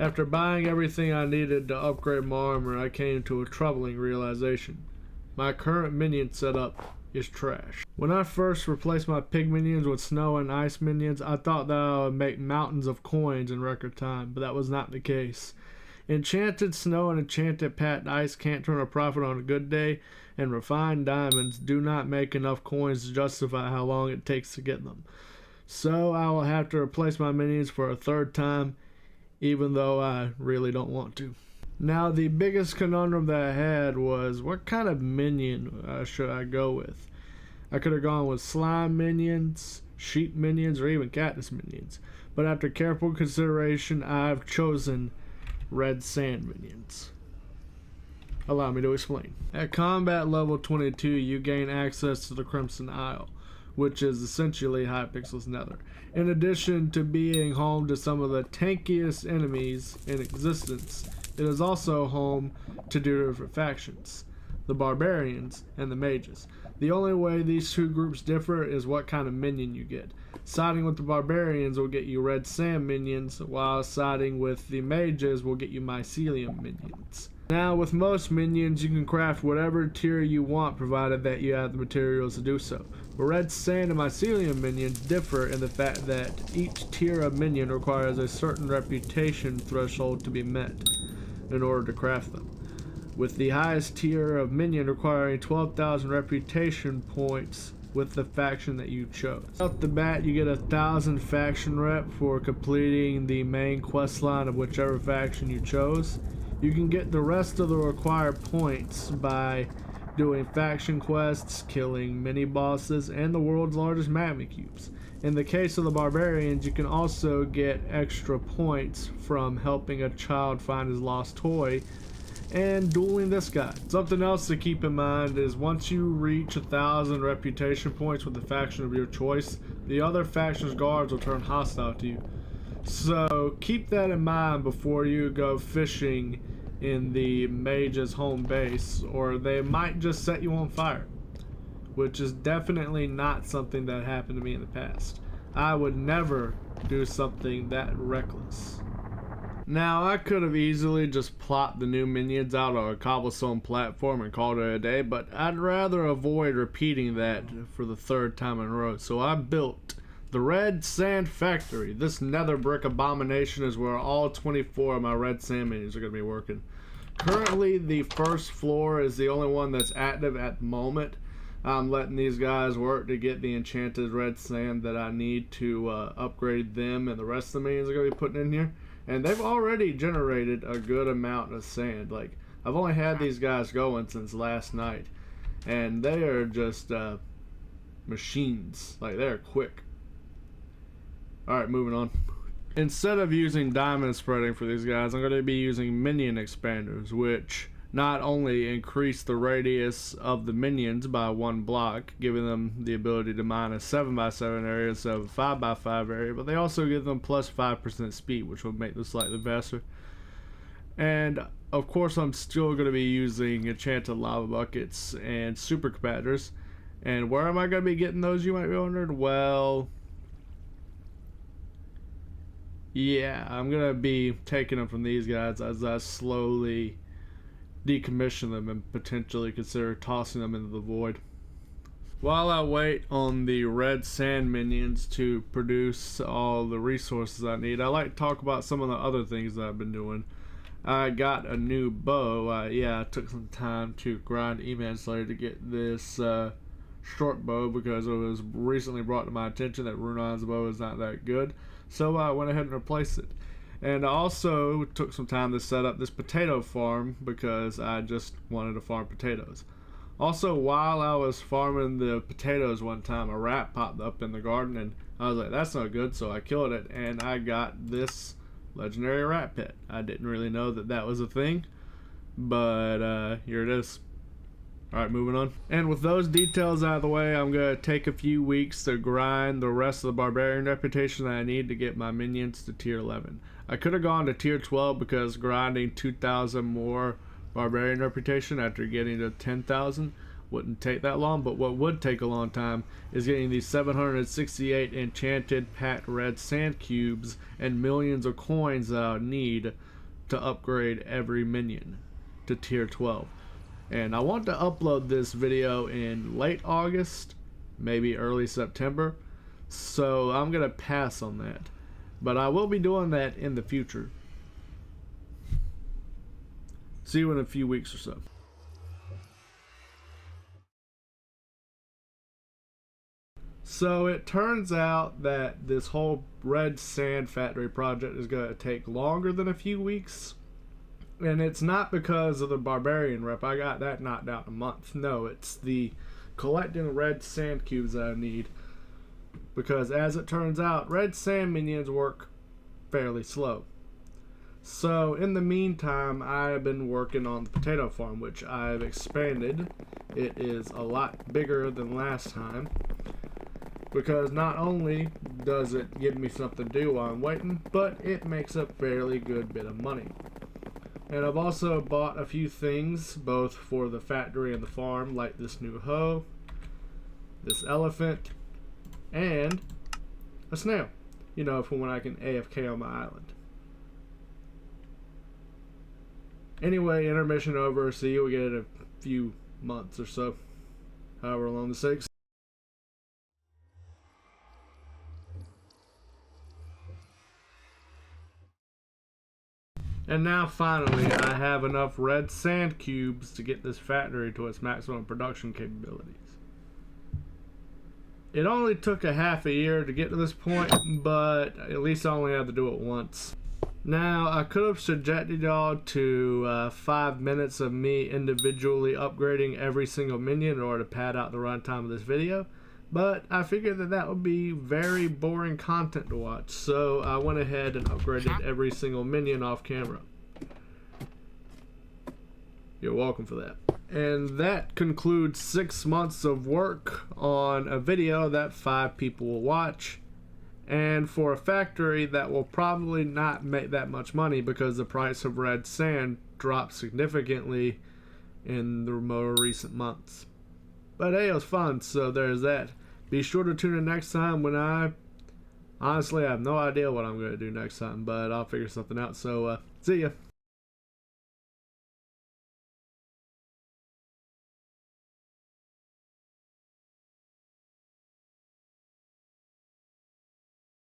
After buying everything I needed to upgrade my armor, I came to a troubling realization. My current minion setup is trash. When I first replaced my pig minions with snow and ice minions, I thought that I would make mountains of coins in record time, but that was not the case. Enchanted snow and enchanted packed ice can't turn a profit on a good day, and refined diamonds do not make enough coins to justify how long it takes to get them. So I will have to replace my minions for a third time, even though I really don't want to. Now, the biggest conundrum that I had was what kind of minion should I go with? I could have gone with slime minions, sheep minions, or even cactus minions. But after careful consideration, I've chosen red sand minions. Allow me to explain. At combat level 22, you gain access to the Crimson Isle, which is essentially Hypixel's nether. In addition to being home to some of the tankiest enemies in existence, it is also home to two different factions, the Barbarians and the Mages. The only way these two groups differ is what kind of minion you get. Siding with the Barbarians will get you red sand minions, while siding with the Mages will get you mycelium minions. Now, with most minions, you can craft whatever tier you want, provided that you have the materials to do so. But red sand and mycelium minions differ in the fact that each tier of minion requires a certain reputation threshold to be met in order to craft them, with the highest tier of minion requiring 12,000 reputation points with the faction that you chose. Off the bat, you get 1,000 faction rep for completing the main quest line of whichever faction you chose. You can get the rest of the required points by doing faction quests, killing mini bosses, and the world's largest magma cubes. In the case of the Barbarians, you can also get extra points from helping a child find his lost toy and dueling this guy. Something else to keep in mind is once you reach 1,000 reputation points with the faction of your choice, the other faction's guards will turn hostile to you. So keep that in mind before you go fishing in the mage's home base, or they might just set you on fire, which is definitely not something that happened to me in the past. I would never do something that reckless. Now, I could have easily just plopped the new minions out on a cobblestone platform and called it a day, but I'd rather avoid repeating that for the third time in a row. So I built the Red Sand Factory. This nether brick abomination is where all 24 of my red sand minions are going to be working. Currently, the first floor is the only one that's active at the moment. I'm letting these guys work to get the enchanted red sand that I need to upgrade them, and the rest of the minions are going to be putting in here. And they've already generated a good amount of sand. Like, I've only had these guys going since last night, and they are just machines. Like, they're quick. Alright, moving on. Instead of using diamond spreading for these guys, I'm going to be using minion expanders, which not only increase the radius of the minions by 1 block, giving them the ability to mine a 7x7 area instead of a 5x5 area, but they also give them plus 5% speed, which will make this slightly faster. And of course, I'm still going to be using enchanted lava buckets and super compactors. And where am I going to be getting those, you might be wondering? Well, yeah, I'm going to be taking them from these guys as I slowly decommission them and potentially consider tossing them into the void. While I wait on the red sand minions to produce all the resources I need, I like to talk about some of the other things that I've been doing. I got a new bow. I took some time to grind Emanslayer to get this short bow because it was recently brought to my attention that Runon's bow is not that good. So I went ahead and replaced it. And I also took some time to set up this potato farm because I just wanted to farm potatoes. Also, while I was farming the potatoes one time, a rat popped up in the garden and I was like, that's not good, so I killed it and I got this legendary rat pet. I didn't really know that that was a thing, but here it is. Alright, moving on. And with those details out of the way, I'm going to take a few weeks to grind the rest of the barbarian reputation that I need to get my minions to tier 11. I could have gone to tier 12 because grinding 2,000 more barbarian reputation after getting to 10,000 Wouldn't take that long, but what would take a long time is getting these 768 enchanted packed red sand cubes and millions of coins that I would need to upgrade every minion to tier 12. And I want to upload this video in late August, maybe early September, so I'm gonna pass on that, but I will be doing that in the future. See you in a few weeks or so. So it turns out that this whole red sand factory project is going to take longer than a few weeks. And it's not because of the barbarian rep. I got that knocked out in a month. No, it's the collecting red sand cubes that I need. Because as it turns out, red sand minions work fairly slow. So in the meantime, I have been working on the potato farm, which I've expanded. It is a lot bigger than last time. Because not only does it give me something to do while I'm waiting, but it makes a fairly good bit of money. And I've also bought a few things, both for the factory and the farm, like this new hoe, this elephant, and a snail. You know, for when I can AFK on my island. Anyway, intermission over. See you again in a few months or so. However long this takes. And now finally I have enough red sand cubes to get this factory to its maximum production capabilities. It only took a half a year to get to this point, but at least I only had to do it once. Now I could have subjected y'all to 5 minutes of me individually upgrading every single minion in order to pad out the runtime of this video, but I figured that that would be very boring content to watch, so I went ahead and upgraded every single minion off camera. You're welcome for that. And that concludes 6 months of work on a video that 5 people will watch, and for a factory that will probably not make that much money because the price of red sand dropped significantly in the more recent months. But hey, it was fun, so there's that. Be sure to tune in next time when I honestly have no idea what I'm going to do next time, but I'll figure something out. So, see ya.